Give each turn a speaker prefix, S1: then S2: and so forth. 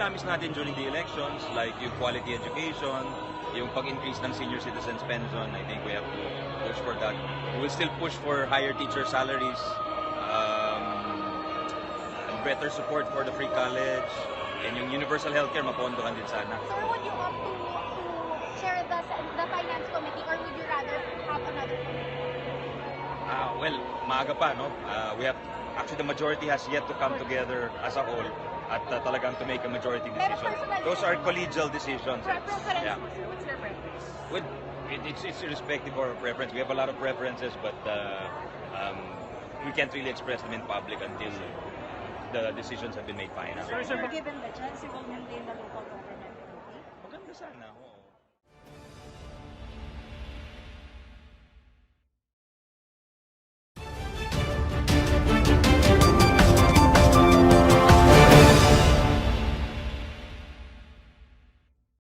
S1: pinamis natin during the elections, like yung quality education, yung pag-increase ng senior citizens pension, I think we have to push for that. We will still push for higher teacher salaries, better support for the free college, and yung universal healthcare, mapondohan din sana.
S2: Sir, would you opt to chair the finance committee, or would you rather have another committee?
S1: Well, maaga pa, no? We have, actually the majority has yet to come together as a whole at talagang to make a majority decision. Those are collegial decisions.
S2: Preference,
S1: Yeah.
S2: sir. What's your preference?
S1: Well, it's irrespective of our preference. We have a lot of preferences, but we can't really express them in public until the decisions have been made final.
S3: Sir, given the chance, you will maintain the local